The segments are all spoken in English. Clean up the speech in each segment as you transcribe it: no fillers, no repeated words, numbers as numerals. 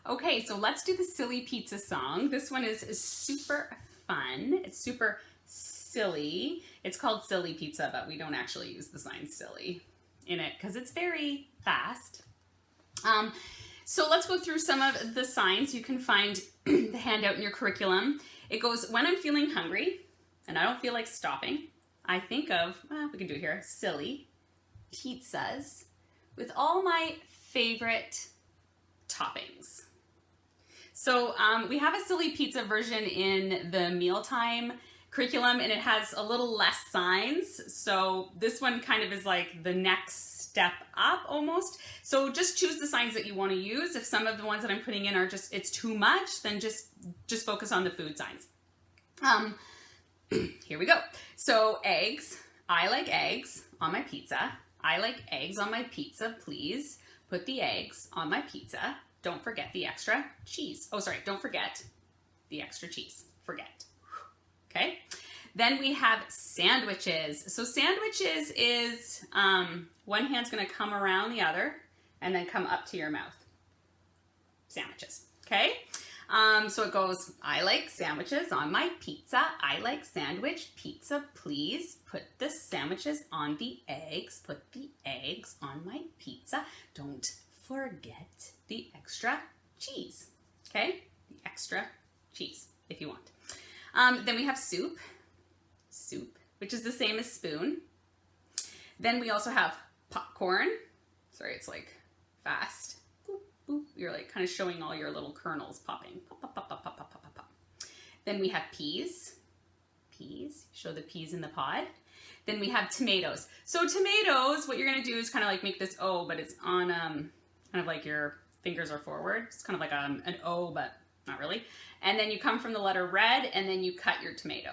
Okay, so let's do the silly pizza song. This one is super fun. It's super silly. It's called Silly Pizza, but we don't actually use the sign silly in it because it's very fast. So let's go through some of the signs. You can find the handout in your curriculum. It goes, when I'm feeling hungry and I don't feel like stopping, I think of, we can do it here, silly pizzas with all my favorite toppings. So we have a silly pizza version in the mealtime curriculum, and it has a little less signs. So this one kind of is like the next step up almost. So just choose the signs that you want to use. If some of the ones that I'm putting in are just, it's too much, then just focus on the food signs. Here we go. So eggs, I like eggs on my pizza. I like eggs on my pizza, please. Put the eggs on my pizza. Don't forget the extra cheese. Oh, sorry, don't forget the extra cheese. Forget. Okay. Then we have sandwiches. So sandwiches is one hand's going to come around the other and then come up to your mouth. Sandwiches. Okay. So it goes, I like sandwiches on my pizza. I like sandwich pizza, please. Put the sandwiches on the eggs. Put the eggs on my pizza. Don't forget the extra cheese. Okay? The extra cheese, if you want. Then we have soup, which is the same as spoon. Then we also have popcorn. Sorry, it's like fast. Boop, boop. You're like kind of showing all your little kernels popping. Pop, pop, pop, pop, pop, pop, pop, pop. Then we have peas. Show the peas in the pod. Then we have tomatoes. So tomatoes, what you're gonna do is kind of like make this O, but it's on kind of like your fingers are forward. It's kind of like an O, but not really. And then you come from the letter red, and then you cut your tomato.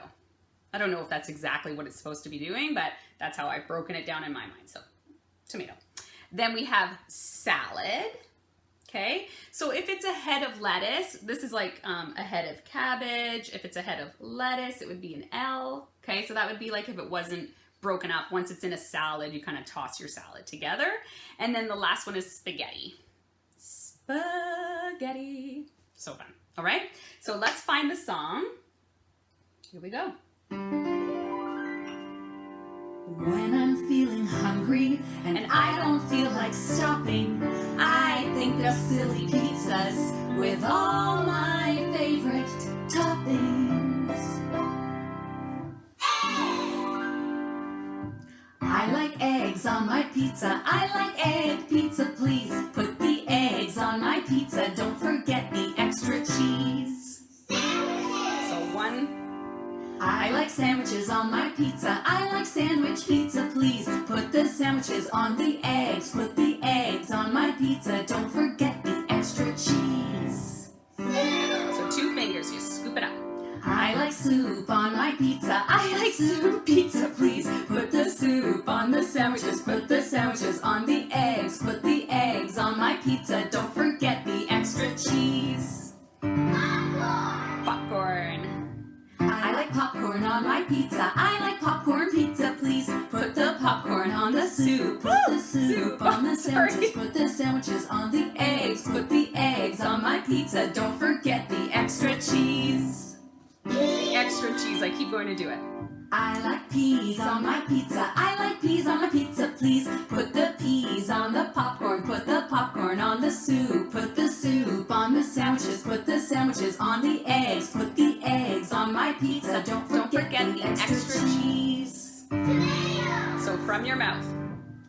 I don't know if that's exactly what it's supposed to be doing, but that's how I've broken it down in my mind. So tomato. Then we have salad. Okay, so if it's a head of lettuce, this is like a head of cabbage. If it's a head of lettuce, it would be an L. Okay, so that would be like if it wasn't broken up. Once it's in a salad, you kind of toss your salad together. And then the last one is spaghetti. Spaghetti. So fun. All right, so let's find the song. Here we go. When I'm feeling hungry and I don't feel like stopping, I think of silly pizzas with all my favorite toppings. I like eggs on my pizza. I like egg pizza, please. Put the eggs on my pizza. Don't forget the extra cheese. So one. I like sandwiches on my pizza. I like sandwich pizza, please. Put the sandwiches on the eggs. Put the eggs on my pizza. Don't forget the extra cheese. So two fingers, you scoop it up. I like soup on my pizza. I like soup pizza, please. Put the soup on the sandwiches. Put the sandwiches on the eggs. Put the eggs on my pizza. Don't forget the extra cheese. Popcorn. I like popcorn on my pizza. I like popcorn pizza, please. Put the popcorn on the soup. Put the soup on the sandwiches. Put the sandwiches on the eggs. Put the eggs on my pizza. Don't forget the extra cheese. The extra cheese. I keep going to do it. I like peas on my pizza. I like peas on my pizza, please. Put the peas on the popcorn. Put the popcorn on the soup. Put the soup on the sandwiches. Put the sandwiches on the eggs. Put the eggs on my pizza. Don't forget the extra cheese. So from your mouth.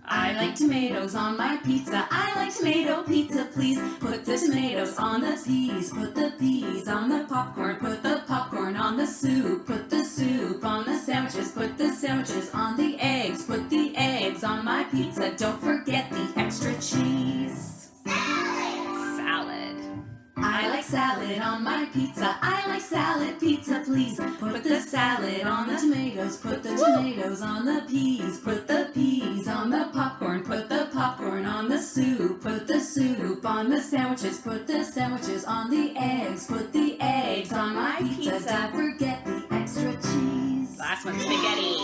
I like tomatoes on my pizza. I like tomato pizza, please. Put the tomatoes on the peas. Put the peas on the popcorn. Put the popcorn on the soup. Put the soup on the sandwiches. Put the sandwiches on the eggs. Put the eggs on my pizza. Don't forget the extra cheese. Salad. I like salad on my pizza. I like salad pizza, please. Put the salad on the tomatoes. Put the tomatoes on the peas. Put the peas on the popcorn. Put the popcorn on the soup. Put the soup on the sandwiches. Put the sandwiches on the eggs. Put the eggs on my pizza. Don't forget the extra cheese. Last one, spaghetti.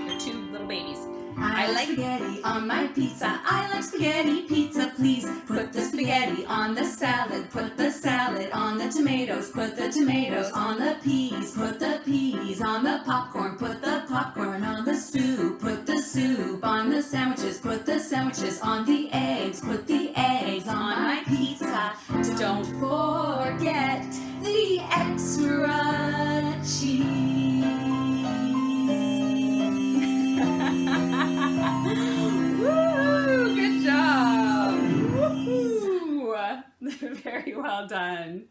They're two little babies. I like spaghetti on my pizza. I like spaghetti pizza, please. Put the spaghetti on the salad. Put the salad on the tomatoes. Put the tomatoes on the peas. Put the peas on the popcorn. Put the popcorn on the soup. Put the soup on the sandwiches. Put the sandwiches on the eggs. Put the eggs on my pizza. Don't forget the extra cheese. Woo! Good job! Woo! Very well done.